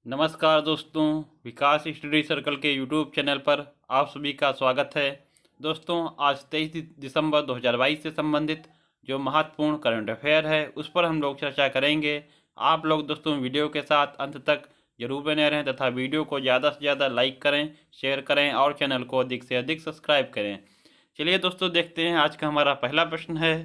नमस्कार दोस्तों, विकास study circle के यूट्यूब चैनल पर आप सभी का स्वागत है। दोस्तों, आज 23 दिसंबर 2022 से संबंधित जो महत्वपूर्ण करंट अफेयर है उस पर हम लोग चर्चा करेंगे। आप लोग दोस्तों वीडियो के साथ अंत तक जरूर बने रहें तथा वीडियो को ज़्यादा से ज़्यादा लाइक करें, शेयर करें और चैनल को अधिक से अधिक सब्सक्राइब करें। चलिए दोस्तों, देखते हैं आज का हमारा पहला प्रश्न है।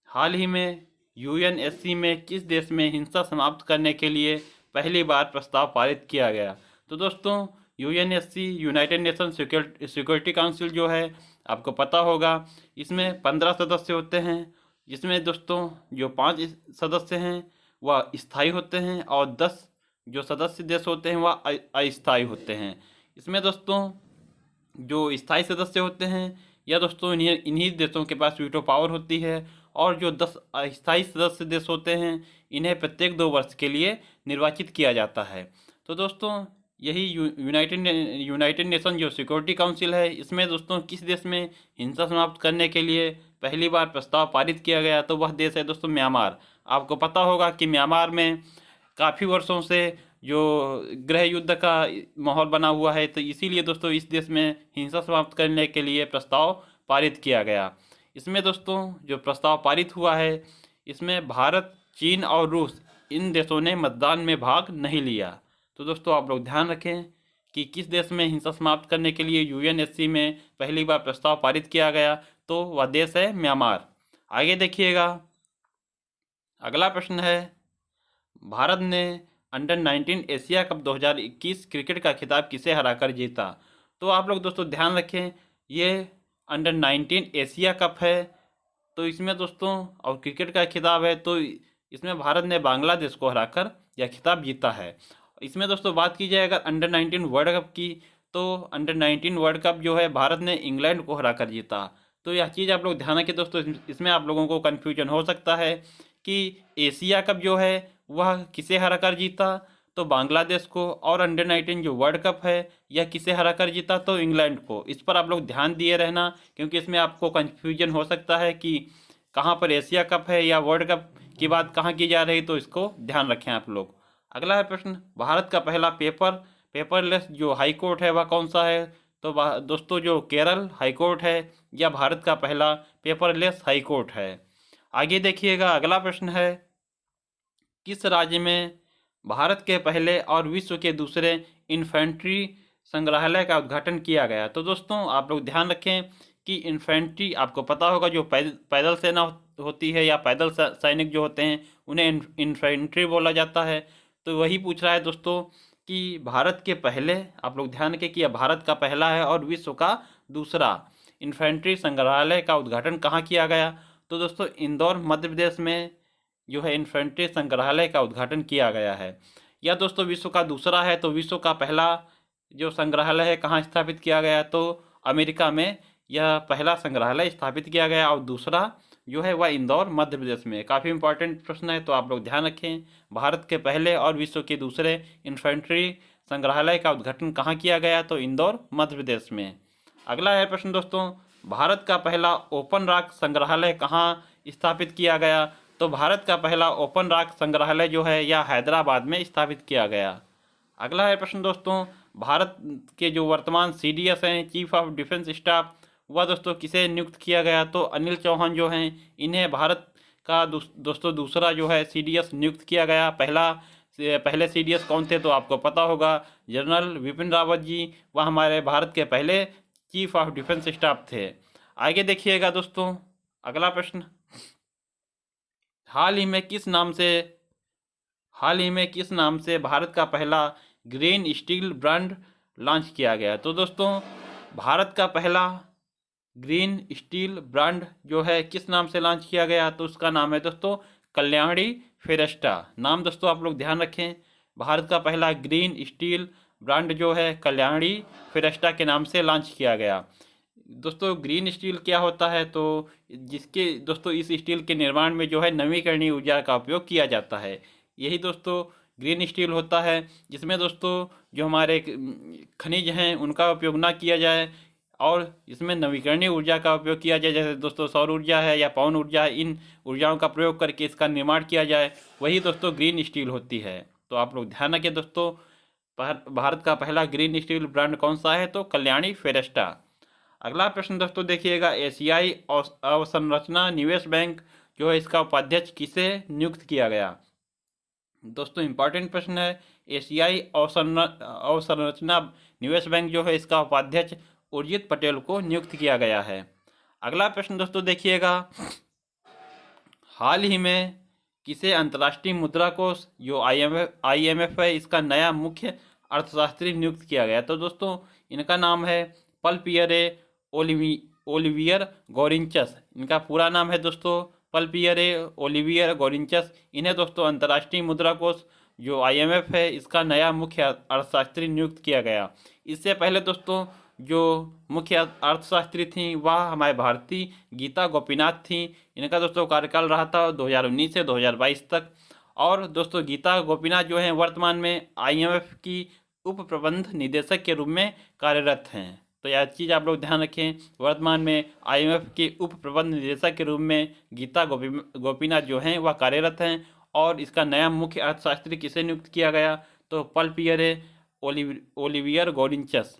हाल ही में यूएनएससी में किस देश में हिंसा समाप्त करने के लिए पहली बार प्रस्ताव पारित किया गया? तो दोस्तों, UNSC United nation security council जो है, आपको पता होगा, इसमें 15 सदस्य होते हैं, जिसमें दोस्तों जो 5 सदस्य हैं वह स्थायी होते हैं और 10 जो सदस्य देश होते हैं वह अस्थायी होते हैं। इसमें दोस्तों जो स्थायी सदस्य होते हैं या दोस्तों इन्हीं देशों के पास वीटो पावर होती है, और जो 10 अस्थायी सदस्य देश होते हैं इन्हें प्रत्येक 2 वर्ष के लिए निर्वाचित किया जाता है। तो दोस्तों यही यूनाइटेड नेशन जो सिक्योरिटी काउंसिल है, इसमें दोस्तों किस देश में हिंसा समाप्त करने के लिए पहली बार प्रस्ताव पारित किया गया, तो वह देश है दोस्तों म्यांमार। आपको पता होगा कि म्यांमार में काफ़ी वर्षों से जो गृह युद्ध का माहौल बना हुआ है, तो इसीलिए दोस्तों इस देश में हिंसा समाप्त करने के लिए प्रस्ताव पारित किया गया। इसमें दोस्तों जो प्रस्ताव पारित हुआ है, इसमें भारत, चीन और रूस इन देशों ने मतदान में भाग नहीं लिया। तो दोस्तों आप लोग ध्यान रखें कि किस देश में हिंसा समाप्त करने के लिए यूएनएससी में पहली बार प्रस्ताव पारित किया गया, तो वह देश है म्यांमार। आगे देखिएगा, अगला प्रश्न है। भारत ने अंडर 19 एशिया कप 2021 क्रिकेट का खिताब किसे हराकर जीता? तो आप लोग दोस्तों ध्यान रखें, ये अंडर 19 एशिया कप है, तो इसमें दोस्तों और क्रिकेट का खिताब है, तो इसमें भारत ने बांग्लादेश को हराकर यह खिताब जीता है। इसमें दोस्तों बात की जाए अगर अंडर 19 वर्ल्ड कप की, तो अंडर 19 वर्ल्ड कप जो है भारत ने इंग्लैंड को हराकर जीता। तो यह चीज़ आप लोग ध्यान रखें दोस्तों, इसमें आप लोगों को कन्फ्यूजन हो सकता है कि एशिया कप जो है वह किसे हराकर जीता, तो बांग्लादेश को, और अंडर 19 जो वर्ल्ड कप है यह किसे हराकर जीता, तो इंग्लैंड को। इस पर आप लोग ध्यान दिए रहना, क्योंकि इसमें आपको कन्फ्यूजन हो सकता है कि कहाँ पर एशिया कप है या वर्ल्ड कप की बात कहाँ की जा रही, तो इसको ध्यान रखें आप लोग। अगला है प्रश्न, भारत का पहला पेपरलेस जो हाई कोर्ट है वह कौन सा है? तो दोस्तों जो केरल हाई कोर्ट है यह भारत का पहला पेपरलेस हाई कोर्ट है। आगे देखिएगा, अगला प्रश्न है, किस राज्य में भारत के पहले और विश्व के दूसरे इन्फेंट्री संग्रहालय का उद्घाटन किया गया? तो दोस्तों आप लोग ध्यान रखें कि इन्फेंट्री आपको पता होगा, जो पैदल सेना होती है या पैदल सैनिक जो होते हैं उन्हें इन्फेंट्री बोला जाता है। तो वही पूछ रहा है दोस्तों कि भारत के पहले, आप लोग ध्यान रखें कि यह भारत का पहला है और विश्व का दूसरा इन्फेंट्री संग्रहालय का उद्घाटन कहाँ किया गया? तो दोस्तों इंदौर मध्य प्रदेश में जो है इन्फेंट्री संग्रहालय का उद्घाटन किया गया है। यह दोस्तों विश्व का दूसरा है, तो विश्व का पहला जो संग्रहालय है कहाँ स्थापित किया गया, तो अमेरिका में यह पहला संग्रहालय स्थापित किया गया, और दूसरा जो है वह इंदौर मध्य प्रदेश में। काफ़ी इंपॉर्टेंट प्रश्न है, तो आप लोग ध्यान रखें, भारत के पहले और विश्व के दूसरे इन्फेंट्री संग्रहालय का उद्घाटन कहाँ किया गया, तो इंदौर मध्य प्रदेश में। अगला है प्रश्न दोस्तों, भारत का पहला ओपन रॉक संग्रहालय कहाँ स्थापित किया गया? तो भारत का पहला ओपन रॉक संग्रहालय जो है यह हैदराबाद में स्थापित किया गया। अगला है प्रश्न दोस्तों, भारत के जो वर्तमान सीडीएस हैं, चीफ ऑफ डिफेंस स्टाफ, वह दोस्तों किसे नियुक्त किया गया? तो अनिल चौहान जो हैं इन्हें भारत का दोस्तों दूसरा जो है सीडीएस नियुक्त किया गया। पहले सीडीएस कौन थे, तो आपको पता होगा, जनरल विपिन रावत जी, वह हमारे भारत के पहले चीफ ऑफ डिफेंस स्टाफ थे। आगे देखिएगा दोस्तों, अगला प्रश्न, हाल ही में किस नाम से भारत का पहला ग्रीन स्टील ब्रांड लॉन्च किया गया? तो दोस्तों भारत का पहला ग्रीन स्टील ब्रांड जो है किस नाम से लॉन्च किया गया? तो उसका नाम है दोस्तों कल्याणी फेरेस्टा। नाम दोस्तों आप लोग ध्यान रखें, भारत का पहला ग्रीन स्टील ब्रांड जो है कल्याणी फेरेस्टा के नाम से लॉन्च किया गया। दोस्तों ग्रीन स्टील क्या होता है, तो जिसके दोस्तों इस स्टील के निर्माण में जो है नवीकरणीय ऊर्जा का उपयोग किया जाता है। यही दोस्तों ग्रीन स्टील होता है, जिसमें दोस्तों जो हमारे खनिज हैं उनका उपयोग ना किया जाए, और इसमें नवीकरणीय ऊर्जा का उपयोग किया जाए, जैसे दोस्तों सौर ऊर्जा है या पवन ऊर्जा है, इन ऊर्जाओं का प्रयोग करके इसका निर्माण किया जाए, वही दोस्तों ग्रीन स्टील होती है। तो आप लोग ध्यान रखिए दोस्तों, भारत का पहला ग्रीन स्टील ब्रांड कौन सा है? तो कल्याणी फेरेस्टा। अगला प्रश्न दोस्तों देखिएगा, एशियाई अवसंरचना निवेश बैंक जो है इसका उपाध्यक्ष किसे नियुक्त किया गया? दोस्तों इंपॉर्टेंट प्रश्न है। एशियाई अवसंरचना निवेश बैंक जो है इसका उपाध्यक्ष उर्जित पटेल को नियुक्त किया गया है। अगला प्रश्न दोस्तों देखिएगा, हाल ही में किसे अंतर्राष्ट्रीय मुद्रा कोष जो IMF है इसका नया मुख्य अर्थशास्त्री नियुक्त किया गया? तो दोस्तों इनका नाम है पल पियरे ओलिवियर गॉरिंचस। इनका पूरा नाम है दोस्तों पल पियरे ओलिवियर गॉरिंचस। इन्हें दोस्तों अंतर्राष्ट्रीय मुद्रा कोष जो IMF है इसका नया मुख्य अर्थशास्त्री नियुक्त किया गया। इससे पहले दोस्तों जो मुख्य अर्थशास्त्री थी वह हमारे भारतीय गीता गोपीनाथ थी। इनका दोस्तों कार्यकाल रहा था 2019 से 2022 तक। और दोस्तों गीता गोपीनाथ जो हैं वर्तमान में IMF की उप प्रबंध निदेशक के रूप में कार्यरत हैं। तो यह चीज़ आप लोग ध्यान रखें, वर्तमान में IMF के उप प्रबंध निदेशक के रूप में गीता गोपीनाथ जो हैं वह कार्यरत हैं। और इसका नया मुख्य अर्थशास्त्री किसे नियुक्त किया गया? तो पल पियरे ओलिवियर गॉरिंचस।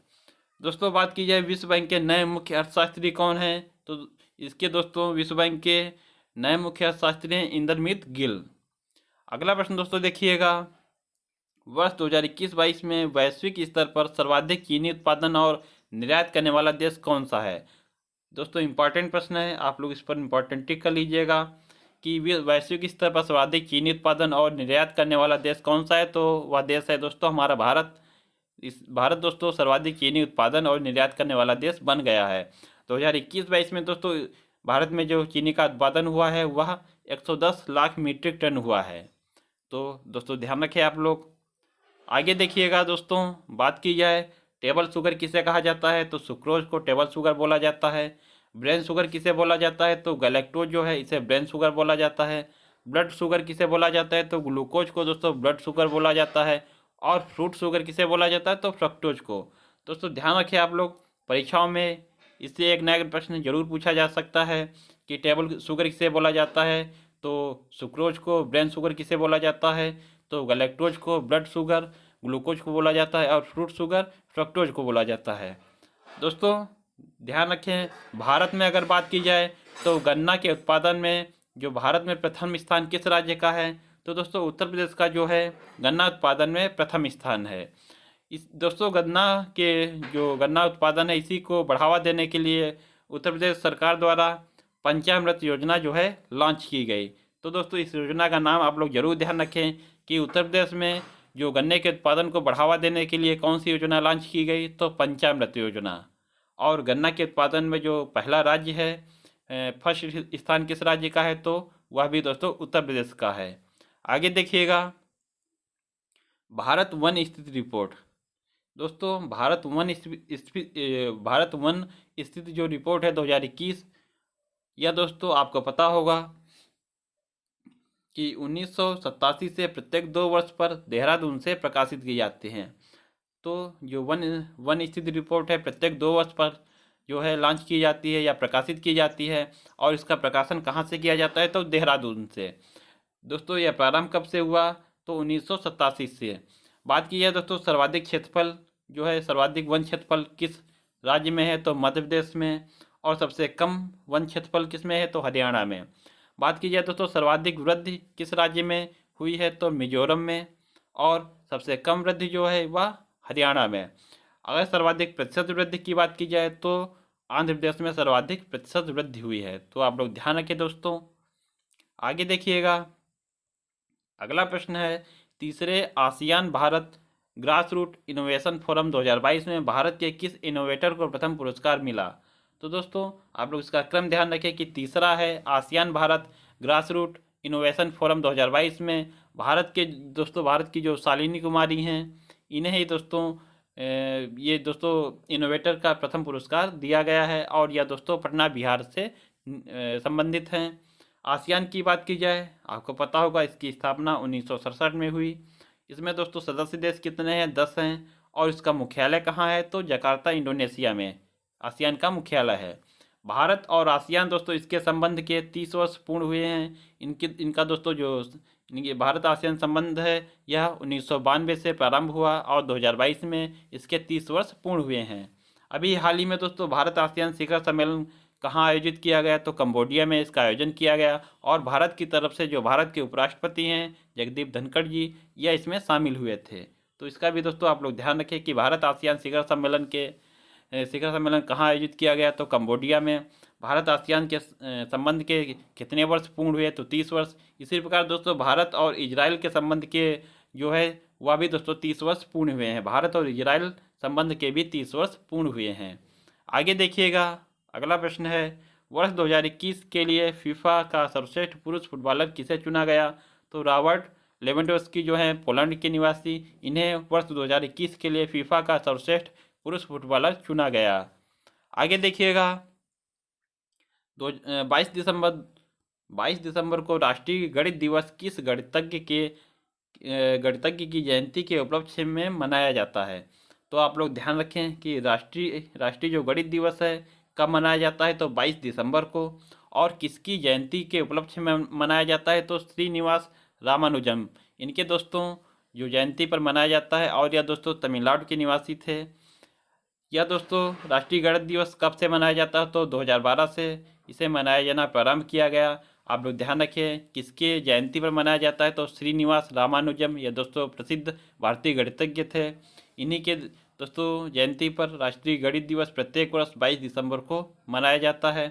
दोस्तों बात की जाए विश्व बैंक के नए मुख्य अर्थशास्त्री कौन हैं? तो इसके दोस्तों विश्व बैंक के नए मुख्य अर्थशास्त्री हैं इंद्रमित गिल। अगला प्रश्न दोस्तों देखिएगा, वर्ष 2021-22 में वैश्विक स्तर पर सर्वाधिक चीनी उत्पादन और निर्यात करने वाला देश कौन सा है? दोस्तों इंपॉर्टेंट प्रश्न है, आप लोग इस पर इंपॉर्टेंट टिक कर लीजिएगा कि वैश्विक स्तर पर सर्वाधिक चीनी उत्पादन और निर्यात करने वाला देश कौन सा है? तो वह देश है दोस्तों हमारा भारत। भारत दोस्तों सर्वाधिक चीनी उत्पादन और निर्यात करने वाला देश बन गया है। 2021-22 में दोस्तों भारत में जो चीनी का उत्पादन हुआ है वह 110 लाख मीट्रिक टन हुआ है। तो दोस्तों ध्यान रखें आप लोग। आगे देखिएगा दोस्तों, बात की जाए टेबल शुगर किसे कहा जाता है? तो सुक्रोज को टेबल शुगर बोला जाता है। ब्रेन शुगर किसे बोला जाता है? तो गैलेक्टोज जो है इसे ब्रेन शुगर बोला जाता है। ब्लड शुगर किसे बोला जाता है? तो ग्लूकोज को दोस्तों ब्लड शुगर बोला जाता है। और फ्रूट शुगर किसे बोला जाता है? तो फ्रक्टोज को। दोस्तों ध्यान रखें आप लोग, परीक्षाओं में इससे एक नया प्रश्न जरूर पूछा जा सकता है कि टेबल शुगर किसे बोला जाता है? तो सुक्रोज को ब्रेन शुगर किसे बोला जाता है? तो गैलेक्टोज को ब्लड शुगर, ग्लूकोज को बोला जाता है और फ्रूट शुगर फ्रक्टोज को बोला जाता है। दोस्तों ध्यान रखें, भारत में अगर बात की जाए तो गन्ना के उत्पादन में जो भारत में प्रथम स्थान किस राज्य का है? तो दोस्तों उत्तर प्रदेश का जो है गन्ना उत्पादन में प्रथम स्थान है। इस दोस्तों गन्ना उत्पादन है इसी को बढ़ावा देने के लिए उत्तर प्रदेश सरकार द्वारा पंचामृत योजना जो है लॉन्च की गई। तो दोस्तों इस योजना का नाम आप लोग जरूर ध्यान रखें कि उत्तर प्रदेश में जो गन्ने के उत्पादन को बढ़ावा देने के लिए कौन सी योजना लॉन्च की गई? तो पंचामृत योजना। और गन्ना के उत्पादन में जो पहला राज्य है, फर्स्ट स्थान किस राज्य का है? तो वह भी दोस्तों उत्तर प्रदेश का है। आगे देखिएगा, भारत वन स्थिति रिपोर्ट। दोस्तों भारत वन स्थिति जो रिपोर्ट है 2021, यह दोस्तों आपको पता होगा कि 1987 से प्रत्येक 2 वर्ष पर देहरादून से प्रकाशित की जाती हैं। तो जो वन स्थिति रिपोर्ट है प्रत्येक 2 वर्ष पर जो है लॉन्च की जाती है या प्रकाशित की जाती है। और इसका प्रकाशन कहाँ से किया जाता है? तो देहरादून से। दोस्तों यह प्रारंभ कब से हुआ? तो 1987 से। बात की जाए दोस्तों सर्वाधिक क्षेत्रफल जो है, सर्वाधिक वन क्षेत्रफल किस राज्य में है? तो मध्य प्रदेश में। और सबसे कम वन क्षेत्रफल किस में है? तो हरियाणा में। बात की जाए दोस्तों सर्वाधिक वृद्धि किस राज्य में हुई है? तो मिजोरम में। और सबसे कम वृद्धि जो है वह हरियाणा में। अगर सर्वाधिक प्रतिशत वृद्धि की बात की जाए तो आंध्र प्रदेश में सर्वाधिक प्रतिशत वृद्धि हुई है। तो आप लोग ध्यान रखें दोस्तों। आगे देखिएगा, अगला प्रश्न है, तीसरे ASEAN Bharat grass root innovation forum 2022 में भारत के किस इनोवेटर को प्रथम पुरस्कार मिला? तो दोस्तों आप लोग इसका क्रम ध्यान रखें कि तीसरा है ASEAN Bharat grass root innovation forum 2022 में भारत की जो शालिनी कुमारी हैं इन्हें ही दोस्तों ये दोस्तों इनोवेटर का प्रथम पुरस्कार दिया गया है। और यह दोस्तों पटना बिहार से संबंधित हैं। आसियान की बात की जाए, आपको पता होगा इसकी स्थापना 1967 में हुई। इसमें दोस्तों सदस्य देश कितने हैं? 10 हैं। और इसका मुख्यालय कहाँ है? तो जकार्ता इंडोनेशिया में आसियान का मुख्यालय है। भारत और आसियान दोस्तों इसके संबंध के 30 वर्ष पूर्ण हुए हैं। इनका दोस्तों जो इनके भारत आसियान संबंध है यह 1992 से प्रारंभ हुआ और 2022 में इसके 30 वर्ष पूर्ण हुए हैं। अभी हाल ही में दोस्तों भारत आसियान शिखर सम्मेलन कहाँ आयोजित किया गया, तो कंबोडिया में इसका आयोजन किया गया और भारत की तरफ से जो भारत के उपराष्ट्रपति हैं जगदीप धनखड़ जी, यह इसमें शामिल हुए थे। तो इसका भी दोस्तों आप लोग ध्यान रखें कि भारत आसियान शिखर सम्मेलन कहाँ आयोजित किया गया, तो कंबोडिया में। भारत आसियान के संबंध के कितने वर्ष पूर्ण हुए, तो 30 वर्ष। इसी प्रकार दोस्तों भारत और इजराइल के संबंध के जो है वह भी दोस्तों 30 वर्ष पूर्ण हुए हैं। भारत और इजराइल संबंध के भी 30 वर्ष पूर्ण हुए हैं। आगे देखिएगा, अगला प्रश्न है वर्ष 2021 के लिए फीफा का सर्वश्रेष्ठ पुरुष फुटबॉलर किसे चुना गया, तो रॉबर्ट लेवेंडोव्स्की जो हैं पोलैंड के निवासी, इन्हें वर्ष 2021 के लिए फीफा का सर्वश्रेष्ठ पुरुष फुटबॉलर चुना गया। आगे देखिएगा 22 दिसंबर को राष्ट्रीय गणित दिवस किस गणितज्ञ की जयंती के उपलक्ष्य में मनाया जाता है। तो आप लोग ध्यान रखें कि राष्ट्रीय जो गणित दिवस है कब मनाया जाता है, तो 22 दिसंबर को। और किसकी जयंती के उपलक्ष्य में मनाया जाता है, तो श्रीनिवास रामानुजम, इनके दोस्तों जो जयंती पर मनाया जाता है। और यह दोस्तों तमिलनाडु के निवासी थे। यह दोस्तों राष्ट्रीय गणित दिवस कब से मनाया जाता है, तो 2012 से इसे मनाया जाना प्रारंभ किया गया। आप लोग ध्यान रखें किसके जयंती पर मनाया जाता है, तो श्रीनिवास रामानुजम, यह दोस्तों प्रसिद्ध भारतीय गणितज्ञ थे। इन्हीं के दोस्तों जयंती पर राष्ट्रीय गणित दिवस प्रत्येक वर्ष 22 दिसंबर को मनाया जाता है।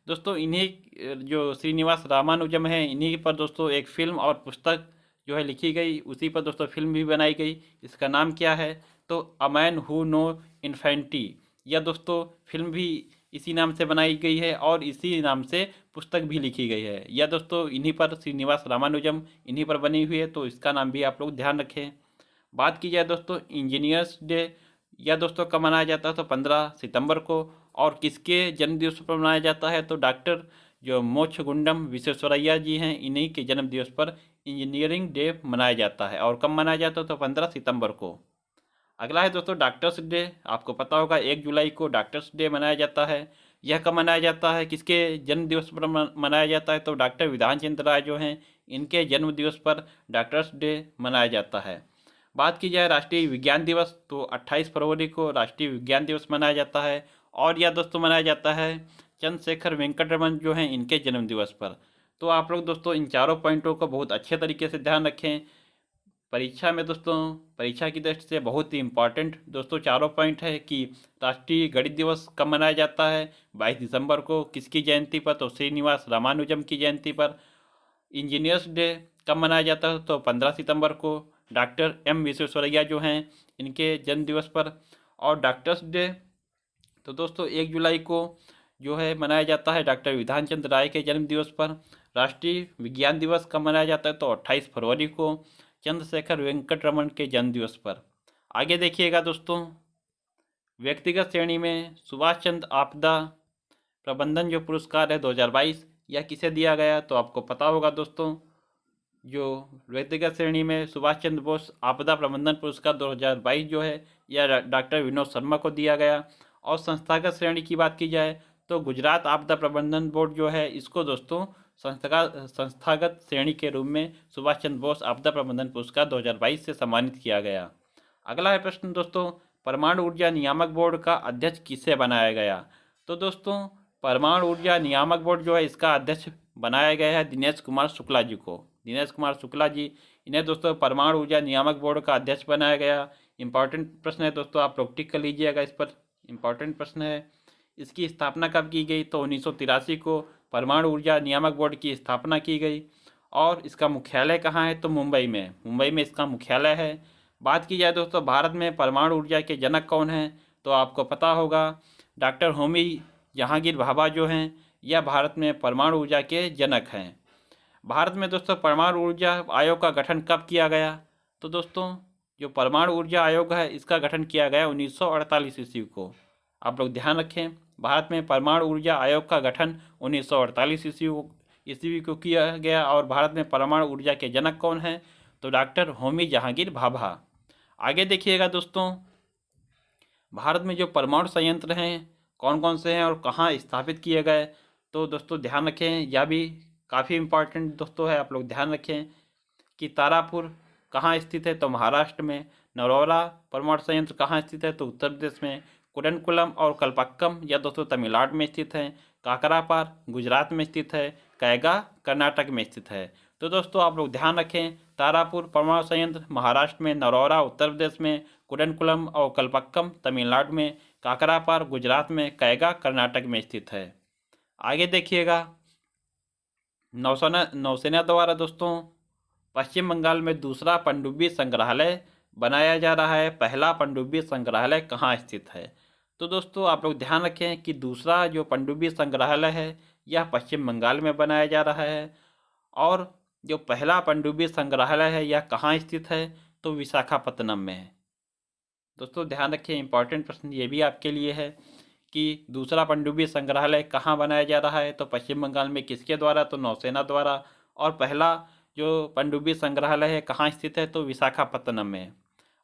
दोस्तों इन्हीं जो श्रीनिवास रामानुजम हैं, इन्हीं पर दोस्तों एक फिल्म और पुस्तक जो है लिखी गई, उसी पर दोस्तों फिल्म भी बनाई गई। इसका नाम क्या है, तो a man who know infinity. यह दोस्तों फिल्म भी इसी नाम से बनाई गई है और इसी नाम से पुस्तक भी लिखी गई है। यह दोस्तों इन्हीं पर श्रीनिवास रामानुजम इन्हीं पर बनी हुई है, तो इसका नाम भी आप लोग ध्यान रखें। बात की जाए दोस्तों इंजीनियर्स डे, यह दोस्तों कब मनाया जाता है, तो 15 सितंबर को। और किसके जन्मदिवस पर मनाया जाता है, तो डॉक्टर जो मोक्षगुंडम विश्वेश्वरैया जी हैं, इन्हीं के जन्मदिवस पर इंजीनियरिंग डे मनाया जाता है। और कब मनाया जाता है, तो 15 सितंबर को। अगला है दोस्तों डॉक्टर्स डे। आपको पता होगा 1 जुलाई को डॉक्टर्स डे मनाया जाता है। यह कब मनाया जाता है, किसके जन्म दिवस पर मनाया जाता है, तो डॉक्टर विधान चंद्र राय जो हैं, इनके जन्म दिवस पर डॉक्टर्स डे मनाया जाता है। बात की जाए राष्ट्रीय विज्ञान दिवस, तो 28 फरवरी को राष्ट्रीय विज्ञान दिवस मनाया जाता है। और यह दोस्तों मनाया जाता है चंद्रशेखर वेंकट रमन जो हैं, इनके जन्म दिवस पर। तो आप लोग दोस्तों इन चारों पॉइंटों को बहुत अच्छे तरीके से ध्यान रखें। परीक्षा में दोस्तों परीक्षा की दृष्टि से बहुत ही इम्पॉर्टेंट दोस्तों चारों पॉइंट है कि राष्ट्रीय गणित दिवस कब मनाया जाता है, 22 दिसंबर को। किसकी जयंती पर, तो श्रीनिवास रामानुजम की जयंती पर। इंजीनियर्स डे कब मनाया जाता है, तो 15 सितंबर को डॉक्टर एम विश्वेश्वरैया जो हैं, इनके जन्म दिवस पर। और डॉक्टर्स डे तो दोस्तों 1 जुलाई को जो है मनाया जाता है डॉक्टर विधान चंद्र राय के जन्म दिवस पर। राष्ट्रीय विज्ञान दिवस कब मनाया जाता है, तो 28 फरवरी को चंद्रशेखर वेंकट रमन के जन्म दिवस पर। आगे देखिएगा दोस्तों, व्यक्तिगत श्रेणी में सुभाष चंद्र आपदा प्रबंधन जो पुरस्कार है 2022, यह किसे दिया गया, तो आपको पता होगा दोस्तों जो व्यक्तिगत श्रेणी में सुभाष चंद्र बोस आपदा प्रबंधन पुरस्कार 2022 जो है यह डॉक्टर विनोद शर्मा को दिया गया। और संस्थागत श्रेणी की बात की जाए तो गुजरात आपदा प्रबंधन बोर्ड जो है, इसको दोस्तों संस्थागत श्रेणी के रूप में सुभाष चंद्र बोस आपदा प्रबंधन पुरस्कार 2022 से सम्मानित किया गया। अगला है प्रश्न दोस्तों, परमाणु ऊर्जा नियामक बोर्ड का अध्यक्ष किसे बनाया गया, तो दोस्तों परमाणु ऊर्जा नियामक बोर्ड जो है इसका अध्यक्ष बनाया गया है दिनेश कुमार शुक्ला जी को। दिनेश कुमार शुक्ला जी, इन्हें दोस्तों परमाणु ऊर्जा नियामक बोर्ड का अध्यक्ष बनाया गया। इंपॉर्टेंट प्रश्न है दोस्तों, आप लोग टिक कर लीजिएगा, इस पर इंपॉर्टेंट प्रश्न है। इसकी स्थापना कब की गई, तो 1983 को परमाणु ऊर्जा नियामक बोर्ड की स्थापना की गई। और इसका मुख्यालय कहाँ है, तो मुंबई में इसका मुख्यालय है। बात की जाए दोस्तों भारत में परमाणु ऊर्जा के जनक कौन हैं, तो आपको पता होगा डॉक्टर होमी जहांगीर भाभा जो हैं, यह भारत में परमाणु ऊर्जा के जनक हैं। भारत में दोस्तों परमाणु ऊर्जा आयोग का गठन कब किया गया, तो दोस्तों जो परमाणु ऊर्जा आयोग है इसका गठन किया गया 1948 ईस्वी को। आप लोग ध्यान रखें, भारत में परमाणु ऊर्जा आयोग का गठन 1948 ईस्वी को किया गया। और भारत में परमाणु ऊर्जा के जनक कौन हैं, तो डॉक्टर होमी जहांगीर भाभा। आगे देखिएगा दोस्तों, भारत में जो परमाणु संयंत्र हैं कौन कौन से हैं और कहाँ स्थापित किए गए, तो दोस्तों ध्यान रखें, यह भी काफ़ी इम्पोर्टेंट दोस्तों है, आप लोग ध्यान रखें। कि तारापुर कहाँ स्थित है, तो महाराष्ट्र में। नरौरा परमाणु संयंत्र कहाँ स्थित है, तो उत्तर प्रदेश में। कुडनकुलम और कल्पक्कम यह दोस्तों तमिलनाडु में स्थित है। काकरापार गुजरात में स्थित है। कैगा कर्नाटक में स्थित है। तो दोस्तों आप लोग ध्यान रखें, तारापुर परमाणु संयंत्र महाराष्ट्र में, नरौरा उत्तर प्रदेश में, कुडनकुलम और कल्पक्कम तमिलनाडु में, काकरापार गुजरात में, कैगा कर्नाटक में स्थित है। आगे देखिएगा, नौसेना द्वारा दोस्तों पश्चिम बंगाल में दूसरा पनडुब्बी संग्रहालय बनाया जा रहा है। पहला पनडुब्बी संग्रहालय कहाँ स्थित है, तो दोस्तों आप लोग ध्यान रखें कि दूसरा जो पनडुब्बी संग्रहालय है यह पश्चिम बंगाल में बनाया जा रहा है। और जो पहला पनडुब्बी संग्रहालय है यह कहाँ स्थित है, तो विशाखापत्तनम में है। दोस्तों ध्यान रखें, इंपॉर्टेंट प्रश्न ये भी आपके लिए है कि दूसरा पनडुब्बी संग्रहालय कहाँ बनाया जा रहा है, तो पश्चिम बंगाल में। किसके द्वारा, तो नौसेना द्वारा। और पहला जो पनडुब्बी संग्रहालय है कहाँ स्थित है, तो विशाखापत्तनम में।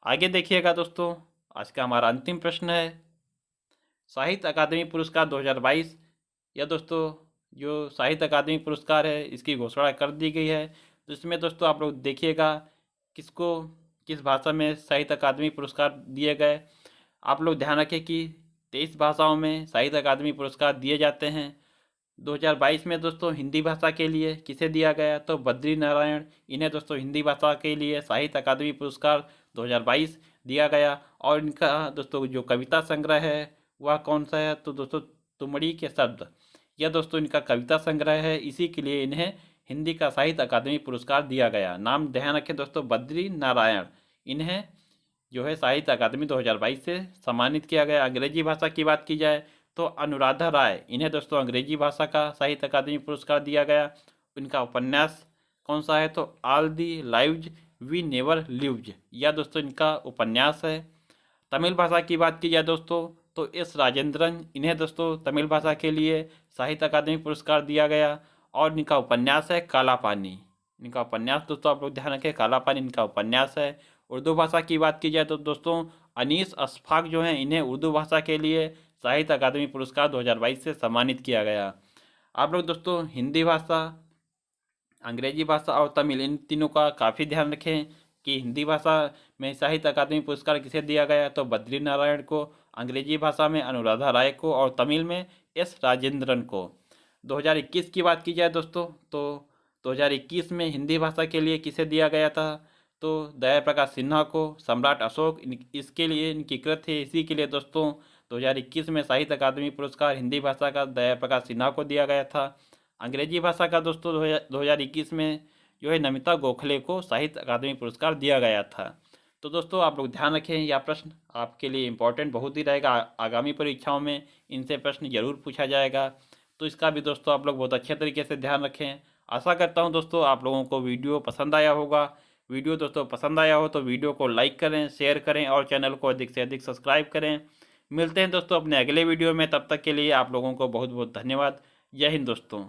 आगे देखिएगा दोस्तों, आज का हमारा अंतिम प्रश्न है साहित्य अकादमी पुरस्कार 2022। यह दोस्तों जो साहित्य अकादमी पुरस्कार है इसकी घोषणा कर दी गई है। तो इसमें दोस्तों आप लोग देखिएगा किसको किस भाषा में साहित्य अकादमी पुरस्कार दिए गए। आप लोग ध्यान रखें कि 23 भाषाओं में साहित्य अकादमी पुरस्कार दिए जाते हैं। 2022 में दोस्तों हिंदी भाषा के लिए किसे दिया गया, तो बद्री नारायण, इन्हें दोस्तों हिंदी भाषा के लिए साहित्य अकादमी पुरस्कार 2022 दिया गया। और इनका दोस्तों जो कविता संग्रह है वह कौन सा है, तो दोस्तों तुमड़ी के शब्द, यह दोस्तों इनका कविता संग्रह है। इसी के लिए इन्हें हिंदी का साहित्य अकादमी पुरस्कार दिया गया। नाम ध्यान रखें दोस्तों, बद्री नारायण, इन्हें जो है साहित्य अकादमी 2022 से सम्मानित किया गया। अंग्रेजी भाषा की बात की जाए तो अनुराधा राय, इन्हें दोस्तों अंग्रेजी भाषा का साहित्य अकादमी पुरस्कार दिया गया। इनका उपन्यास कौन सा है, तो all the lives we never lived, यह दोस्तों इनका उपन्यास है। तमिल भाषा की बात की जाए दोस्तों तो एस राजेंद्रन, इन्हें दोस्तों तमिल भाषा के लिए साहित्य अकादमी पुरस्कार दिया गया। और इनका उपन्यास है काला पानी, इनका उपन्यास दोस्तों आप लोग ध्यान रखें, काला पानी इनका उपन्यास है। उर्दू भाषा की बात की जाए तो दोस्तों अनीस अशफाक जो हैं, इन्हें उर्दू भाषा के लिए साहित्य अकादमी पुरस्कार 2022 से सम्मानित किया गया। आप लोग दोस्तों हिंदी भाषा, अंग्रेजी भाषा और तमिल, इन तीनों का काफ़ी ध्यान रखें कि हिंदी भाषा में साहित्य अकादमी पुरस्कार किसे दिया गया, तो बद्री नारायण को, अंग्रेजी भाषा में अनुराधा राय को और तमिल में एस राजेंद्रन को। 2021 की बात की जाए दोस्तों तो 2021 में हिंदी भाषा के लिए किसे दिया गया था, तो दया प्रकाश सिन्हा को। सम्राट अशोक इसके लिए इनकी कृत है, इसी के लिए दोस्तों 2021 में साहित्य अकादमी पुरस्कार हिंदी भाषा का दया प्रकाश सिन्हा को दिया गया था। अंग्रेजी भाषा का दोस्तों 2021 में जो है नमिता गोखले को साहित्य अकादमी पुरस्कार दिया गया था। तो दोस्तों आप लोग ध्यान रखें, यह प्रश्न आपके लिए इम्पोर्टेंट बहुत ही रहेगा। आगामी परीक्षाओं में इनसे प्रश्न जरूर पूछा जाएगा, तो इसका भी दोस्तों आप लोग बहुत अच्छे तरीके से ध्यान रखें। आशा करता हूं दोस्तों आप लोगों को वीडियो पसंद आया होगा। वीडियो दोस्तों पसंद आया हो तो वीडियो को लाइक करें, शेयर करें और चैनल को अधिक से अधिक सब्सक्राइब करें। मिलते हैं दोस्तों अपने अगले वीडियो में, तब तक के लिए आप लोगों को बहुत बहुत धन्यवाद। जय हिंद दोस्तों।